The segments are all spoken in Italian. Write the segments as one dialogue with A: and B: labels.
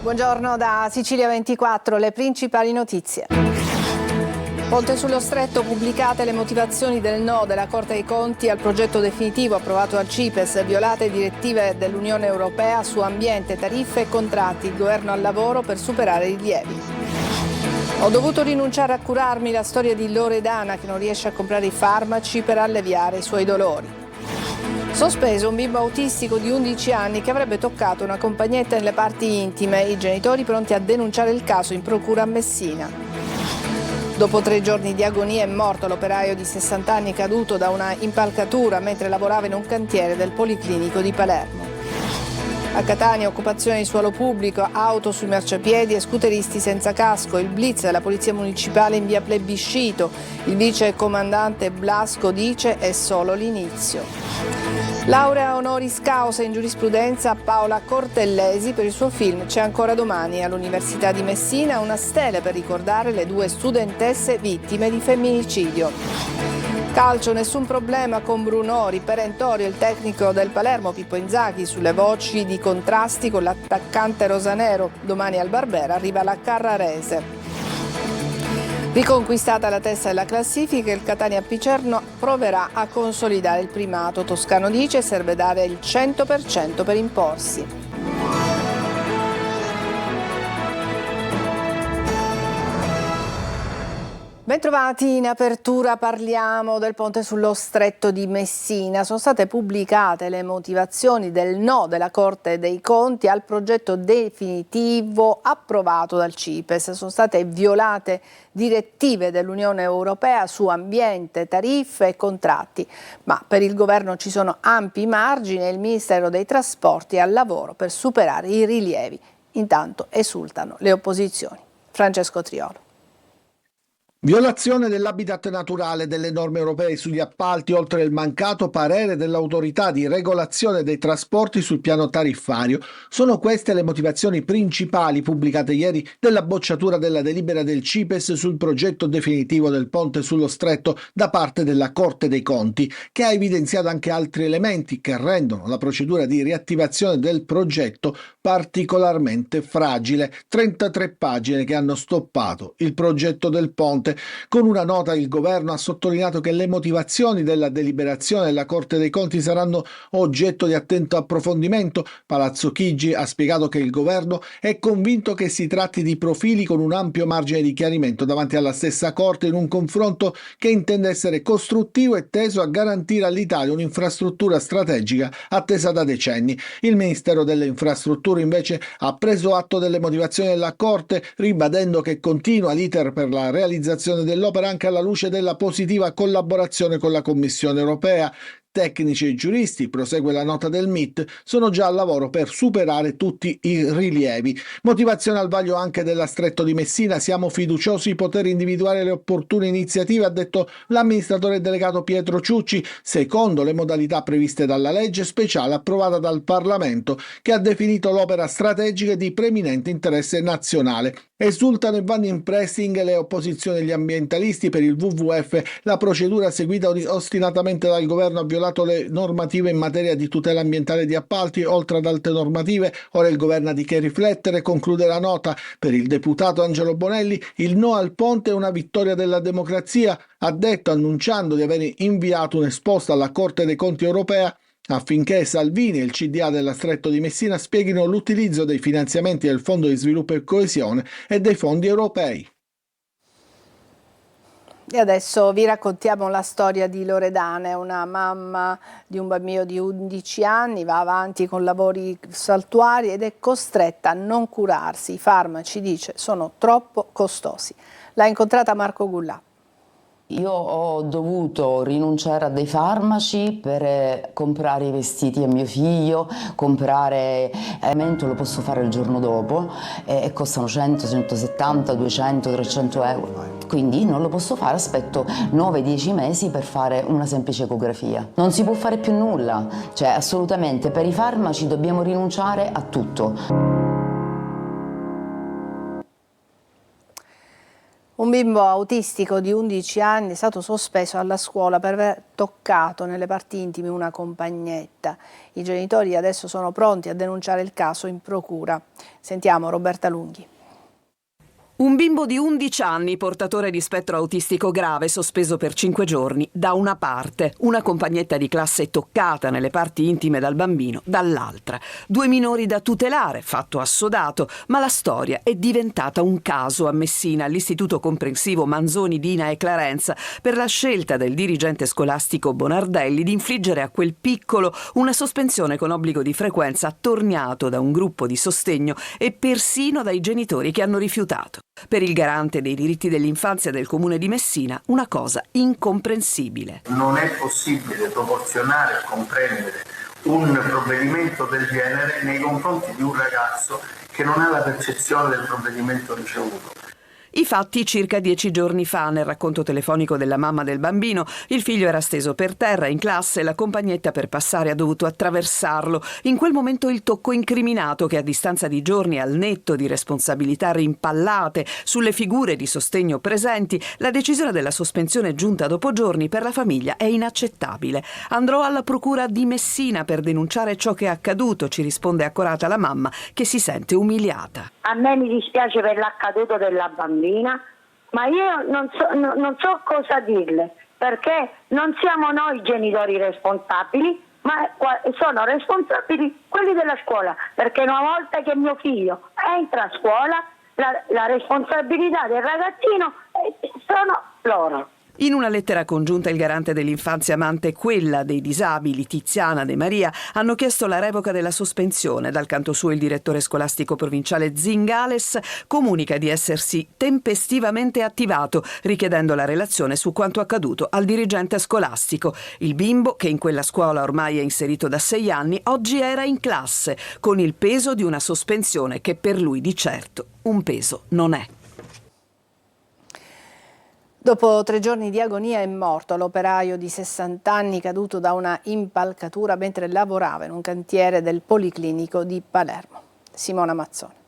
A: Buongiorno da Sicilia 24, le principali notizie. Ponte sullo Stretto, pubblicate le motivazioni del no della Corte dei Conti al progetto definitivo approvato al CIPES, violate direttive dell'Unione Europea su ambiente, tariffe e contratti, il governo al lavoro per superare i rilievi. Ho dovuto rinunciare a curarmi, la storia di Loredana che non riesce a comprare i farmaci per alleviare i suoi dolori. Sospeso un bimbo autistico di 11 anni che avrebbe toccato una compagnetta nelle parti intime, i genitori pronti a denunciare il caso in procura a Messina. Dopo 3 giorni di agonia è morto l'operaio di 60 anni caduto da una impalcatura mentre lavorava in un cantiere del Policlinico di Palermo. A Catania occupazione di suolo pubblico, auto sui marciapiedi e scooteristi senza casco, il blitz della Polizia Municipale in via Plebiscito, il vice comandante Blasco dice è solo l'inizio. Laurea honoris causa in giurisprudenza a Paola Cortellesi per il suo film C'è ancora domani. All'Università di Messina una stele per ricordare le 2 studentesse vittime di femminicidio. Calcio, nessun problema con Brunori, perentorio il tecnico del Palermo Pippo Inzaghi sulle voci di contrasti con l'attaccante rosanero. Domani al Barbera arriva la Carrarese. Riconquistata la testa della classifica, il Catania Picerno proverà a consolidare il primato. Toscano dice serve dare il 100% per imporsi. Bentrovati, in apertura parliamo del ponte sullo Stretto di Messina. Sono state pubblicate le motivazioni del no della Corte dei Conti al progetto definitivo approvato dal CIPES. Sono state violate direttive dell'Unione Europea su ambiente, tariffe e contratti, ma per il governo ci sono ampi margini e il Ministero dei Trasporti è al lavoro per superare i rilievi. Intanto esultano le opposizioni. Francesco Triolo.
B: Violazione dell'habitat naturale delle norme europee sugli appalti, oltre il mancato parere dell'autorità di regolazione dei trasporti sul piano tariffario. Sono queste le motivazioni principali pubblicate ieri della bocciatura della delibera del CIPES sul progetto definitivo del ponte sullo Stretto da parte della Corte dei Conti, che ha evidenziato anche altri elementi che rendono la procedura di riattivazione del progetto particolarmente fragile. 33 pagine che hanno stoppato il progetto del ponte. Con una nota il governo ha sottolineato che le motivazioni della deliberazione della Corte dei Conti saranno oggetto di attento approfondimento. Palazzo Chigi ha spiegato che il governo è convinto che si tratti di profili con un ampio margine di chiarimento davanti alla stessa Corte in un confronto che intende essere costruttivo e teso a garantire all'Italia un'infrastruttura strategica attesa da decenni. Il Ministero delle Infrastrutture invece ha preso atto delle motivazioni della Corte, ribadendo che continua l'iter per la realizzazione dell'opera anche alla luce della positiva collaborazione con la Commissione europea. Tecnici e giuristi, prosegue la nota del MIT, sono già al lavoro per superare tutti i rilievi. Motivazione al vaglio anche della Stretto di Messina. Siamo fiduciosi di poter individuare le opportune iniziative, ha detto l'amministratore delegato Pietro Ciucci, secondo le modalità previste dalla legge speciale approvata dal Parlamento, che ha definito l'opera strategica di preminente interesse nazionale. Esultano e vanno in pressing le opposizioni degli ambientalisti per il WWF. La procedura seguita ostinatamente dal governo ha violato le normative in materia di tutela ambientale di appalti, oltre ad altre normative. Ora il governo ha di che riflettere, conclude la nota. Per il deputato Angelo Bonelli il no al ponte è una vittoria della democrazia, ha detto, annunciando di aver inviato un'esposta alla Corte dei Conti europea affinché Salvini e il CDA della Stretto di Messina spieghino l'utilizzo dei finanziamenti del Fondo di Sviluppo e Coesione e dei fondi europei.
A: E adesso vi raccontiamo la storia di Loredana, è una mamma di un bambino di 11 anni, va avanti con lavori saltuari ed è costretta a non curarsi. I farmaci, dice, sono troppo costosi. L'ha incontrata Marco Gullà.
C: Io ho dovuto rinunciare a dei farmaci per comprare i vestiti a mio figlio, comprare alimento, lo posso fare il giorno dopo e costano 100, 170, 200, 300 euro. Quindi non lo posso fare, aspetto 9-10 mesi per fare una semplice ecografia. Non si può fare più nulla, cioè assolutamente per i farmaci dobbiamo rinunciare a tutto.
A: Un bimbo autistico di 11 anni è stato sospeso alla scuola per aver toccato nelle parti intime una compagnetta. I genitori adesso sono pronti a denunciare il caso in procura. Sentiamo Roberta Lunghi.
D: Un bimbo di 11 anni, portatore di spettro autistico grave, sospeso per 5 giorni, da una parte, una compagnetta di classe toccata nelle parti intime dal bambino, dall'altra. 2 minori da tutelare, fatto assodato, ma la storia è diventata un caso a Messina, all'Istituto Comprensivo Manzoni, Dina e Clarenza, per la scelta del dirigente scolastico Bonardelli di infliggere a quel piccolo una sospensione con obbligo di frequenza attorniato da un gruppo di sostegno e persino dai genitori che hanno rifiutato. Per il garante dei diritti dell'infanzia del comune di Messina, una cosa incomprensibile.
E: Non è possibile proporzionare e comprendere un provvedimento del genere nei confronti di un ragazzo che non ha la percezione del provvedimento ricevuto.
D: I fatti circa 10 giorni fa, nel racconto telefonico della mamma del bambino, il figlio era steso per terra in classe e la compagnetta per passare ha dovuto attraversarlo. In quel momento il tocco incriminato che a distanza di giorni al netto di responsabilità rimpallate sulle figure di sostegno presenti, la decisione della sospensione giunta dopo giorni per la famiglia è inaccettabile. Andrò alla procura di Messina per denunciare ciò che è accaduto, ci risponde accorata la mamma che si sente umiliata.
F: A me mi dispiace per l'accaduto della bambina, ma io non so cosa dirle, perché non siamo noi genitori responsabili, ma sono responsabili quelli della scuola, perché una volta che mio figlio entra a scuola, la responsabilità del ragazzino sono loro.
D: In una lettera congiunta il garante dell'infanzia Amante e quella dei disabili Tiziana De Maria hanno chiesto la revoca della sospensione. Dal canto suo il direttore scolastico provinciale Zingales comunica di essersi tempestivamente attivato, richiedendo la relazione su quanto accaduto al dirigente scolastico. Il bimbo, che in quella scuola ormai è inserito da 6 anni, oggi era in classe, con il peso di una sospensione che per lui di certo un peso non è.
A: Dopo 3 giorni di agonia è morto l'operaio di 60 anni caduto da una impalcatura mentre lavorava in un cantiere del Policlinico di Palermo. Simona Mazzoni.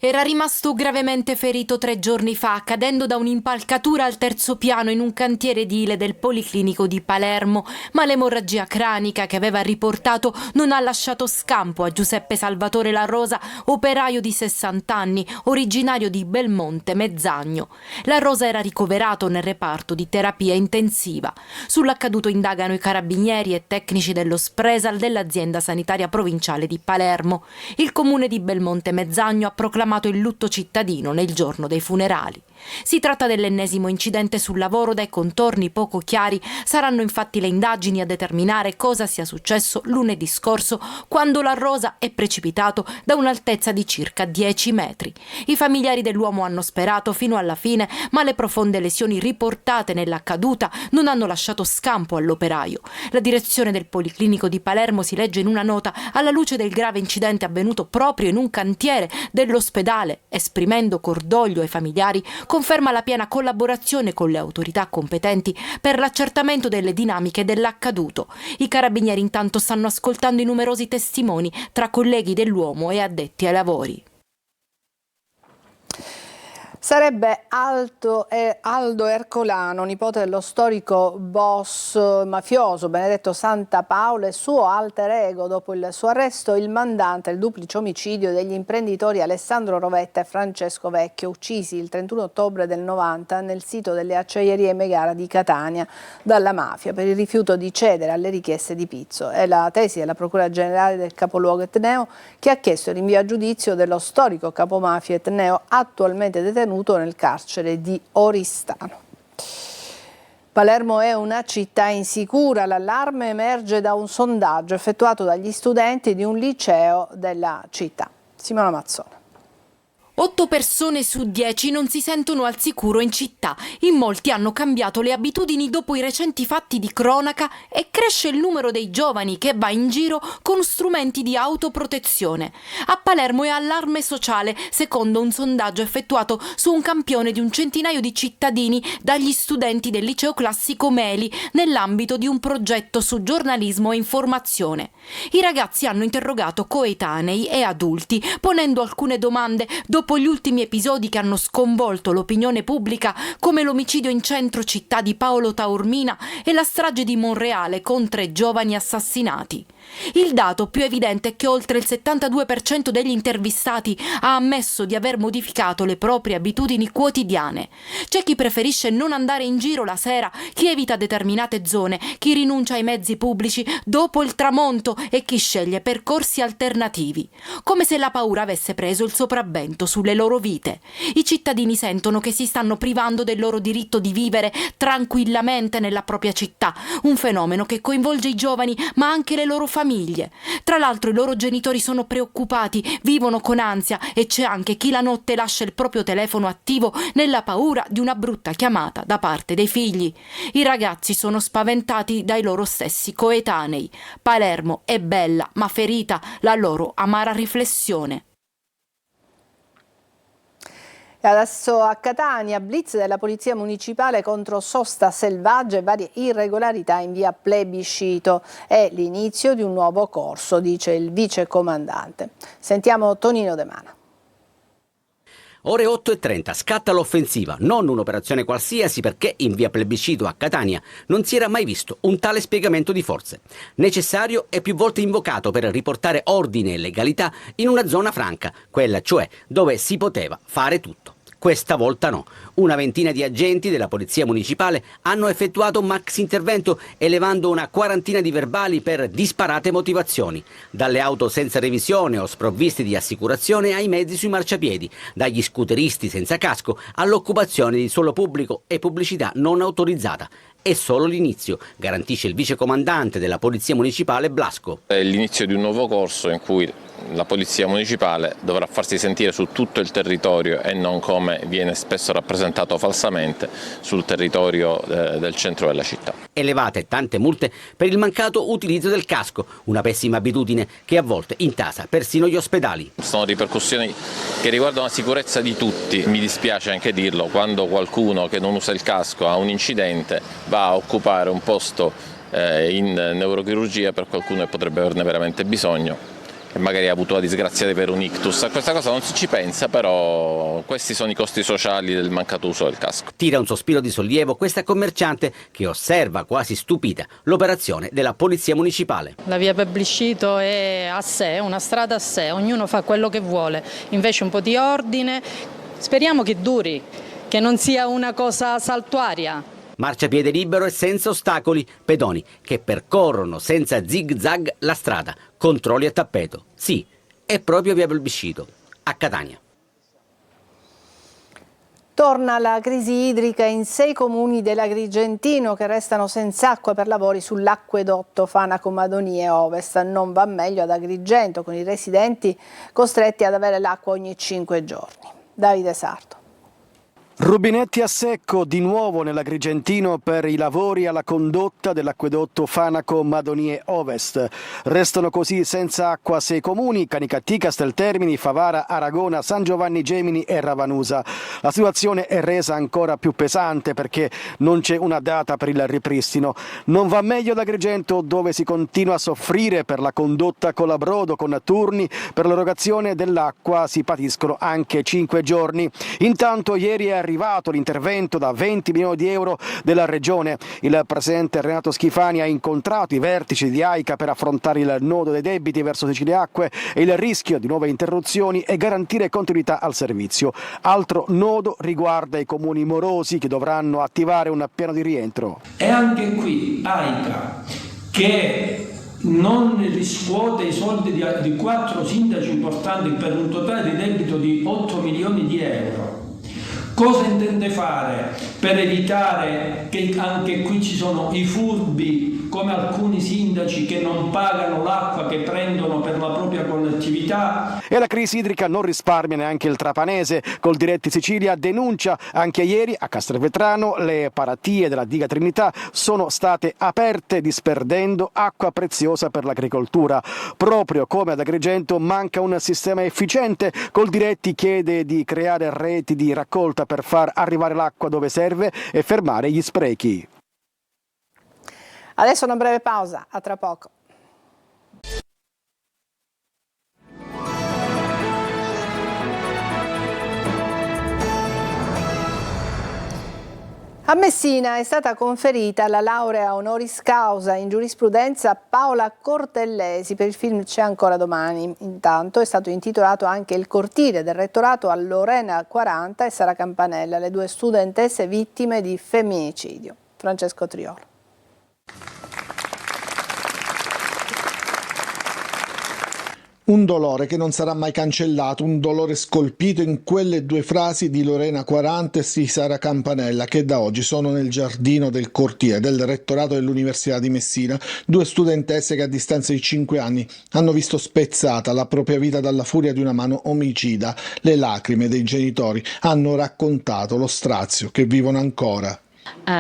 G: Era rimasto gravemente ferito 3 giorni fa, cadendo da un'impalcatura al 3° piano in un cantiere edile del Policlinico di Palermo, ma l'emorragia cranica che aveva riportato non ha lasciato scampo a Giuseppe Salvatore La Rosa, operaio di 60 anni, originario di Belmonte Mezzagno. La Rosa era ricoverato nel reparto di terapia intensiva. Sull'accaduto indagano i carabinieri e tecnici dello Spresal dell'azienda sanitaria provinciale di Palermo. Il comune di Belmonte Mezzagno ha proclamato il lutto cittadino nel giorno dei funerali. Si tratta dell'ennesimo incidente sul lavoro dai contorni poco chiari. Saranno infatti le indagini a determinare cosa sia successo lunedì scorso, quando La Rosa è precipitato da un'altezza di circa 10 metri. I familiari dell'uomo hanno sperato fino alla fine, ma le profonde lesioni riportate nella caduta non hanno lasciato scampo all'operaio. La direzione del Policlinico di Palermo, si legge in una nota, alla luce del grave incidente avvenuto proprio in un cantiere dell'ospedale, esprimendo cordoglio ai familiari, conferma la piena collaborazione con le autorità competenti per l'accertamento delle dinamiche dell'accaduto. I carabinieri intanto stanno ascoltando i numerosi testimoni tra colleghi dell'uomo e addetti ai lavori.
A: Sarebbe Aldo Ercolano, nipote dello storico boss mafioso Benedetto Santapaolo e suo alter ego. Dopo il suo arresto, il mandante del duplice omicidio degli imprenditori Alessandro Rovetta e Francesco Vecchio, uccisi il 31 ottobre del 90 nel sito delle acciaierie Megara di Catania dalla mafia per il rifiuto di cedere alle richieste di Pizzo. È la tesi della Procura Generale del capoluogo etneo, che ha chiesto il rinvio a giudizio dello storico capomafia etneo attualmente detenuto nel carcere di Oristano. Palermo è una città insicura. L'allarme emerge da un sondaggio effettuato dagli studenti di un liceo della città. Simona Mazzoni.
G: 8 persone su 10 non si sentono al sicuro in città. In molti hanno cambiato le abitudini dopo i recenti fatti di cronaca e cresce il numero dei giovani che va in giro con strumenti di autoprotezione. A Palermo è allarme sociale, secondo un sondaggio effettuato su un campione di un centinaio di cittadini dagli studenti del liceo classico Meli nell'ambito di un progetto su giornalismo e informazione. I ragazzi hanno interrogato coetanei e adulti, ponendo alcune domande dopo dopo gli ultimi episodi che hanno sconvolto l'opinione pubblica, come l'omicidio in centro città di Paolo Taormina e la strage di Monreale con 3 giovani assassinati. Il dato più evidente è che oltre il 72% degli intervistati ha ammesso di aver modificato le proprie abitudini quotidiane. C'è chi preferisce non andare in giro la sera, chi evita determinate zone, chi rinuncia ai mezzi pubblici dopo il tramonto e chi sceglie percorsi alternativi. Come se la paura avesse preso il sopravvento sulle loro vite. I cittadini sentono che si stanno privando del loro diritto di vivere tranquillamente nella propria città, un fenomeno che coinvolge i giovani ma anche le loro famiglie. Tra l'altro i loro genitori sono preoccupati, vivono con ansia e c'è anche chi la notte lascia il proprio telefono attivo nella paura di una brutta chiamata da parte dei figli. I ragazzi sono spaventati dai loro stessi coetanei. Palermo è bella ma ferita la loro amara riflessione.
A: E adesso a Catania, blitz della Polizia Municipale contro sosta selvaggia e varie irregolarità in via Plebiscito. È l'inizio di un nuovo corso, dice il vicecomandante. Sentiamo Tonino De Mana.
H: Ore 8:30 scatta l'offensiva, non un'operazione qualsiasi perché in via Plebiscito a Catania non si era mai visto un tale spiegamento di forze. Necessario e più volte invocato per riportare ordine e legalità in una zona franca, quella cioè dove si poteva fare tutto. Questa volta no. Una ventina di agenti della Polizia Municipale hanno effettuato un max intervento elevando una quarantina di verbali per disparate motivazioni. Dalle auto senza revisione o sprovviste di assicurazione ai mezzi sui marciapiedi, dagli scooteristi senza casco all'occupazione di suolo pubblico e pubblicità non autorizzata. È solo l'inizio, garantisce il vicecomandante della Polizia Municipale Blasco.
I: È l'inizio di un nuovo corso in cui la Polizia Municipale dovrà farsi sentire su tutto il territorio e non come viene spesso rappresentato falsamente sul territorio del centro della città.
H: Elevate tante multe per il mancato utilizzo del casco, una pessima abitudine che a volte intasa persino gli ospedali.
I: Sono ripercussioni che riguardano la sicurezza di tutti. Mi dispiace anche dirlo, quando qualcuno che non usa il casco ha un incidente va a occupare un posto in neurochirurgia per qualcuno che potrebbe averne veramente bisogno e magari ha avuto la disgrazia di avere un ictus. A questa cosa non si ci pensa, però questi sono i costi sociali del mancato uso del casco.
H: Tira un sospiro di sollievo questa commerciante che osserva quasi stupita l'operazione della Polizia Municipale.
J: La via Plebiscito è a sé, è una strada a sé, ognuno fa quello che vuole, invece un po' di ordine, speriamo che duri, che non sia una cosa saltuaria.
H: Marciapiede libero e senza ostacoli, pedoni che percorrono senza zig-zag la strada, controlli a tappeto. Sì, è proprio via Plebiscito, a Catania.
A: Torna la crisi idrica in 6 comuni dell'Agrigentino che restano senza acqua per lavori sull'acquedotto Fanaco-Madonie Ovest. Non va meglio ad Agrigento, con i residenti costretti ad avere l'acqua ogni 5 giorni. Davide Sarto.
K: Rubinetti a secco di nuovo nell'Agrigentino per i lavori alla condotta dell'acquedotto Fanaco-Madonie Ovest. Restano così senza acqua 6 comuni: Canicattì, Casteltermini, Favara, Aragona, San Giovanni Gemini e Ravanusa. La situazione è resa ancora più pesante perché non c'è una data per il ripristino. Non va meglio ad Agrigento, dove si continua a soffrire per la condotta Colabrodo, con turni per l'erogazione dell'acqua si patiscono anche 5 giorni. Intanto ieri è arrivato l'intervento da 20 milioni di euro della Regione. Il presidente Renato Schifani ha incontrato i vertici di AICA per affrontare il nodo dei debiti verso Sicilia Acque e il rischio di nuove interruzioni e garantire continuità al servizio. Altro nodo riguarda i comuni morosi che dovranno attivare un piano di rientro.
L: E anche qui AICA, che non riscuote i soldi di 4 sindaci importanti per un totale di debito di 8 milioni di euro. Cosa intende fare per evitare che anche qui ci sono i furbi, come alcuni sindaci che non pagano l'acqua che prendono per la propria collettività?
K: E la crisi idrica non risparmia neanche il trapanese. Coldiretti Sicilia denuncia anche ieri a Castelvetrano le paratie della diga Trinità sono state aperte disperdendo acqua preziosa per l'agricoltura. Proprio come ad Agrigento manca un sistema efficiente. Coldiretti chiede di creare reti di raccolta per far arrivare l'acqua dove serve e fermare gli sprechi.
A: Adesso una breve pausa, a tra poco. A Messina è stata conferita la laurea honoris causa in giurisprudenza a Paola Cortellesi per il film C'è ancora domani. Intanto è stato intitolato anche il cortile del rettorato a Lorena 40 e Sara Campanella, le due studentesse vittime di femminicidio. Francesco Triolo.
B: Un dolore che non sarà mai cancellato, un dolore scolpito in quelle due frasi di Lorena 40 e di Sara Campanella, che da oggi sono nel giardino del cortile del rettorato dell'Università di Messina, due studentesse che a distanza di 5 anni hanno visto spezzata la propria vita dalla furia di una mano omicida. Le lacrime dei genitori hanno raccontato lo strazio che vivono ancora.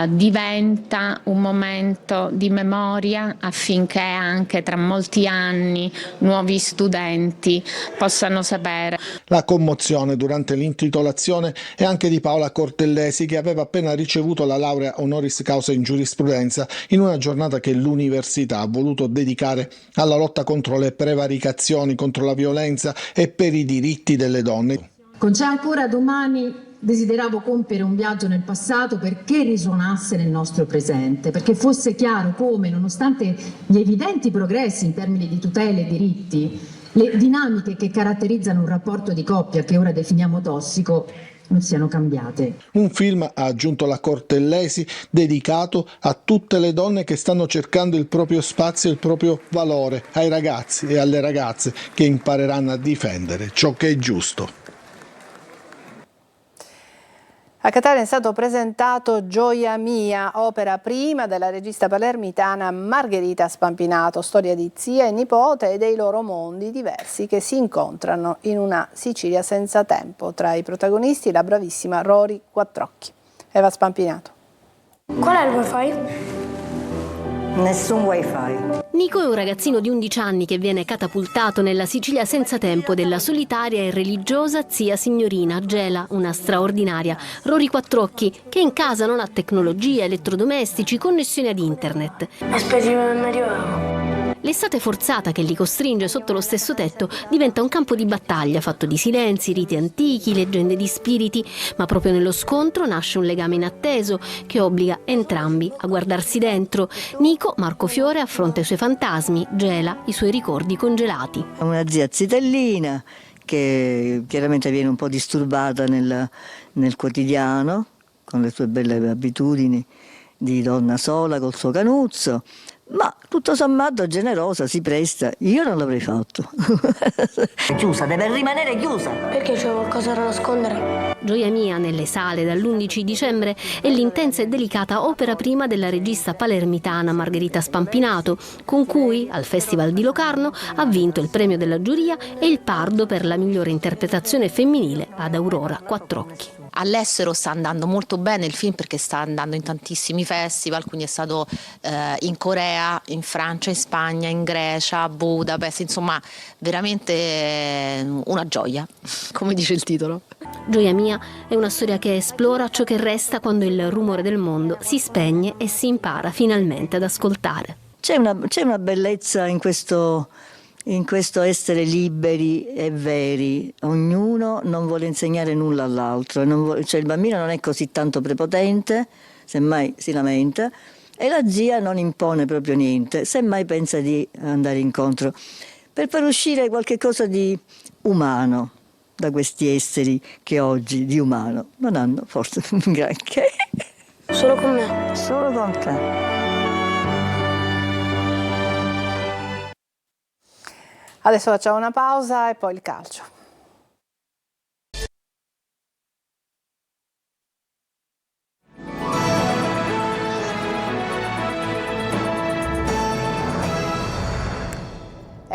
M: Diventa un momento di memoria affinché anche tra molti anni nuovi studenti possano sapere.
B: La commozione durante l'intitolazione è anche di Paola Cortellesi, che aveva appena ricevuto la laurea honoris causa in giurisprudenza in una giornata che l'università ha voluto dedicare alla lotta contro le prevaricazioni, contro la violenza e per i diritti delle donne.
N: Con C'è ancora domani desideravo compiere un viaggio nel passato perché risuonasse nel nostro presente, perché fosse chiaro come, nonostante gli evidenti progressi in termini di tutele e diritti, le dinamiche che caratterizzano un rapporto di coppia che ora definiamo tossico non siano cambiate.
B: Un film, ha aggiunto la Cortellesi, dedicato a tutte le donne che stanno cercando il proprio spazio e il proprio valore, ai ragazzi e alle ragazze che impareranno a difendere ciò che è giusto.
A: A Catania è stato presentato Gioia Mia, opera prima della regista palermitana Margherita Spampinato, storia di zia e nipote e dei loro mondi diversi che si incontrano in una Sicilia senza tempo. Tra i protagonisti la bravissima Rory Quattrocchi. Eva Spampinato.
O: Qual è il wifi? Nessun wifi.
P: Nico è un ragazzino di 11 anni che viene catapultato nella Sicilia senza tempo della solitaria e religiosa zia signorina Gela, una straordinaria Rory Quattrocchi, che in casa non ha tecnologia, elettrodomestici, connessione ad internet.
O: Aspetti, non arrivavo.
P: L'estate forzata che li costringe sotto lo stesso tetto diventa un campo di battaglia fatto di silenzi, riti antichi, leggende di spiriti, ma proprio nello scontro nasce un legame inatteso che obbliga entrambi a guardarsi dentro. Nico, Marco Fiore, affronta i suoi fantasmi, Gela i suoi ricordi congelati.
Q: Una zia zitellina che chiaramente viene un po' disturbata nel quotidiano, con le sue belle abitudini di donna sola col suo canuzzo, ma tutto sommato generosa, si presta. Io non l'avrei fatto.
O: È chiusa, deve rimanere chiusa. Perché c'è qualcosa da nascondere?
P: Gioia Mia nelle sale dall'11 dicembre è l'intensa e delicata opera prima della regista palermitana Margherita Spampinato, con cui al Festival di Locarno ha vinto il premio della giuria e il Pardo per la migliore interpretazione femminile ad Aurora Quattrocchi.
R: All'estero sta andando molto bene il film perché sta andando in tantissimi festival, quindi è stato in Corea, in Francia, in Spagna, in Grecia, a Budapest, insomma veramente una gioia, come dice il titolo.
P: Gioia Mia è una storia che esplora ciò che resta quando il rumore del mondo si spegne e si impara finalmente ad ascoltare.
Q: C'è una bellezza in questo essere liberi e veri. Ognuno non vuole insegnare nulla all'altro, cioè il bambino non è così tanto prepotente, semmai si lamenta, e la zia non impone proprio niente, semmai pensa di andare incontro per far uscire qualche cosa di umano da questi esseri che oggi di umano non hanno forse un granché.
O: Solo con me.
Q: Solo con te.
A: Adesso facciamo una pausa e poi il calcio.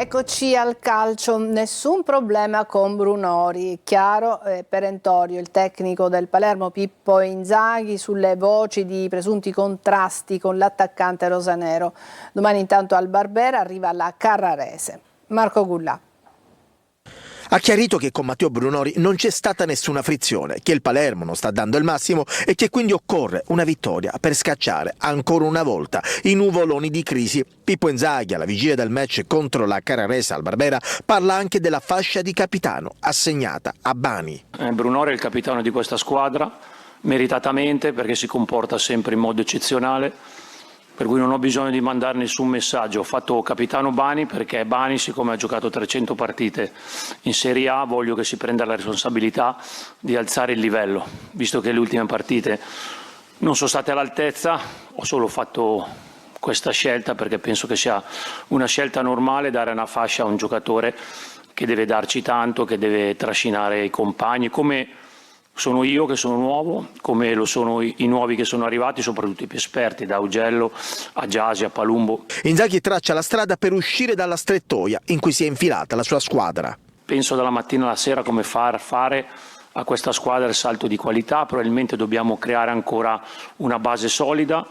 A: Eccoci al calcio, nessun problema con Brunori, chiaro e perentorio il tecnico del Palermo Pippo Inzaghi sulle voci di presunti contrasti con l'attaccante rosanero. Domani intanto al Barbera arriva la Carrarese. Marco Gullà.
S: Ha chiarito che con Matteo Brunori non c'è stata nessuna frizione, che il Palermo non sta dando il massimo e che quindi occorre una vittoria per scacciare ancora una volta i nuvoloni di crisi. Pippo Inzaghi, alla vigilia del match contro la Carrarese al Barbera, parla anche della fascia di capitano assegnata a Bani.
T: Brunori è il capitano di questa squadra,
L: meritatamente perché si comporta sempre in modo eccezionale, per cui non ho bisogno di mandare nessun messaggio. Ho fatto capitano Bani perché Bani, siccome ha giocato 300 partite in Serie A, voglio che si prenda la responsabilità di alzare il livello, visto che le ultime partite non sono state all'altezza. Ho solo fatto questa scelta perché penso che sia una scelta normale dare una fascia a un giocatore che deve darci tanto, che deve trascinare i compagni, come sono io che sono nuovo, come lo sono i nuovi che sono arrivati, soprattutto i più esperti, da Augello a Gyasi a Palumbo.
S: Inzaghi traccia la strada per uscire dalla strettoia in cui si è infilata la sua squadra.
L: Penso dalla mattina alla sera come fare a questa squadra il salto di qualità. Probabilmente dobbiamo creare ancora una base solida.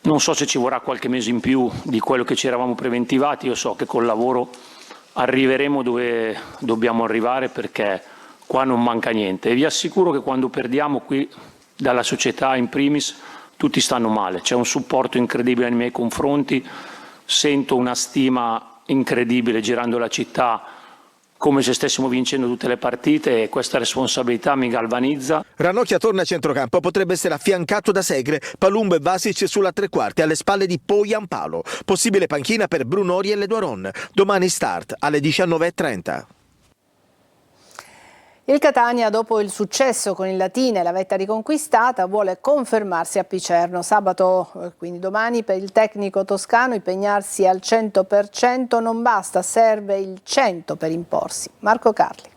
L: Non so se ci vorrà qualche mese in più di quello che ci eravamo preventivati. Io so che col lavoro arriveremo dove dobbiamo arrivare, perché qua non manca niente, e vi assicuro che quando perdiamo qui dalla società in primis tutti stanno male, c'è un supporto incredibile nei miei confronti, sento una stima incredibile girando la città come se stessimo vincendo tutte le partite, e questa responsabilità mi galvanizza.
S: Ranocchia torna a centrocampo, potrebbe essere affiancato da Segre, Palumbo e Vasic sulla tre quarti alle spalle di Poyampalo, possibile panchina per Brunori e Ledoiron, domani start alle 19:30.
A: Il Catania, dopo il successo con il Latina e la vetta riconquistata, vuole confermarsi a Picerno. Sabato, quindi domani, per il tecnico toscano impegnarsi al 100% non basta, serve il 100 per imporsi. Marco Carli.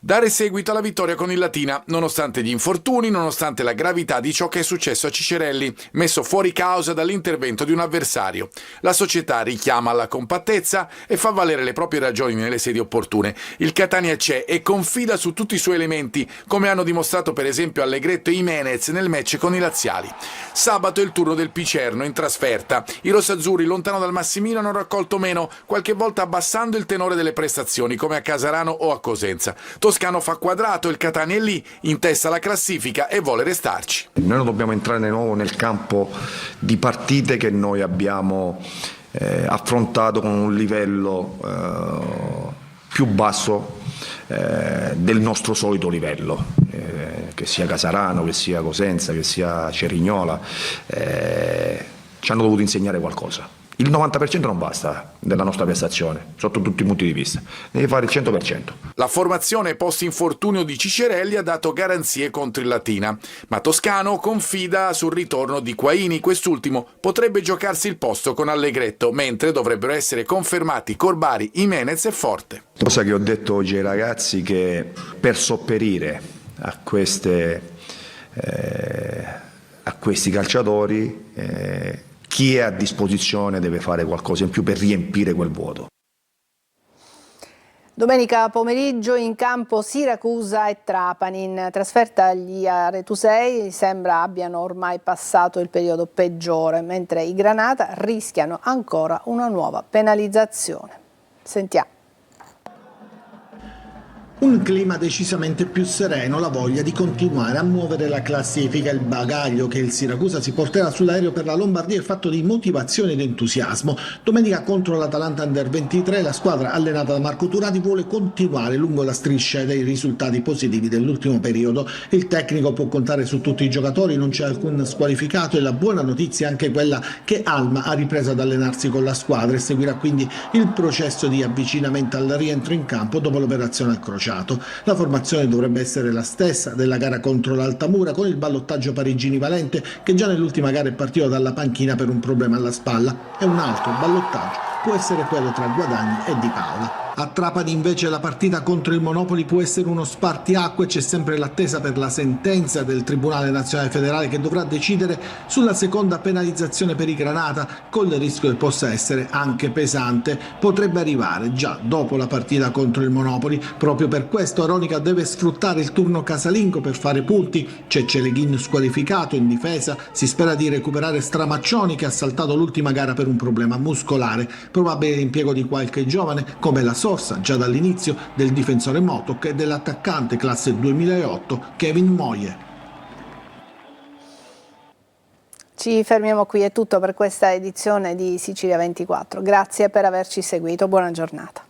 T: Dare seguito alla vittoria con il Latina, nonostante gli infortuni, nonostante la gravità di ciò che è successo a Cicerelli, messo fuori causa dall'intervento di un avversario. La società richiama alla compattezza e fa valere le proprie ragioni nelle sedi opportune. Il Catania c'è e confida su tutti i suoi elementi, come hanno dimostrato per esempio Allegretto e Jimenez nel match con i laziali. Sabato è il turno del Picerno in trasferta. I rossazzurri, lontano dal Massimino, hanno raccolto meno, qualche volta abbassando il tenore delle prestazioni, come a Casarano o a Cosenza. Toscano fa quadrato, il Catania è lì, in testa alla classifica e vuole restarci.
U: Noi non dobbiamo entrare di nuovo nel campo di partite che noi abbiamo affrontato con un livello più basso del nostro solito livello, che sia Casarano, che sia Cosenza, che sia Cerignola, ci hanno dovuto insegnare qualcosa. Il 90% non basta della nostra prestazione, sotto tutti i punti di vista, devi fare il 100%.
T: La formazione post-infortunio di Cicerelli ha dato garanzie contro il Latina, ma Toscano confida sul ritorno di Quaini. Quest'ultimo potrebbe giocarsi il posto con Allegretto, mentre dovrebbero essere confermati Corbari, Jimenez e Forte.
U: Cosa che ho detto oggi ai ragazzi, che per sopperire a questi calciatori chi è a disposizione deve fare qualcosa in più per riempire quel vuoto.
A: Domenica pomeriggio in campo Siracusa e Trapani. In trasferta gli aretusei sembra abbiano ormai passato il periodo peggiore, mentre i Granata rischiano ancora una nuova penalizzazione. Sentiamo.
B: Un clima decisamente più sereno, la voglia di continuare a muovere la classifica. Il bagaglio che il Siracusa si porterà sull'aereo per la Lombardia è fatto di motivazione ed entusiasmo. Domenica contro l'Atalanta Under 23 la squadra allenata da Marco Turati vuole continuare lungo la striscia dei risultati positivi dell'ultimo periodo. Il tecnico può contare su tutti i giocatori, non c'è alcun squalificato, e la buona notizia è anche quella che Alma ha ripreso ad allenarsi con la squadra e seguirà quindi il processo di avvicinamento al rientro in campo dopo l'operazione al crociato. La formazione dovrebbe essere la stessa della gara contro l'Altamura, con il ballottaggio Parigini-Valente che già nell'ultima gara è partito dalla panchina per un problema alla spalla, e un altro ballottaggio può essere quello tra Guadagni e Di Paola. A Trapani invece la partita contro il Monopoli può essere uno spartiacque, c'è sempre l'attesa per la sentenza del Tribunale Nazionale Federale che dovrà decidere sulla seconda penalizzazione per i Granata, con il rischio che possa essere anche pesante. Potrebbe arrivare già dopo la partita contro il Monopoli. Proprio per questo Aronica deve sfruttare il turno casalingo per fare punti. C'è Celeghin squalificato in difesa, si spera di recuperare Stramaccioni che ha saltato l'ultima gara per un problema muscolare. Probabile l'impiego di qualche giovane come la sorsa già dall'inizio del difensore Motok e dell'attaccante classe 2008 Kevin Moye.
A: Ci fermiamo qui, è tutto per questa edizione di Sicilia 24. Grazie per averci seguito, buona giornata.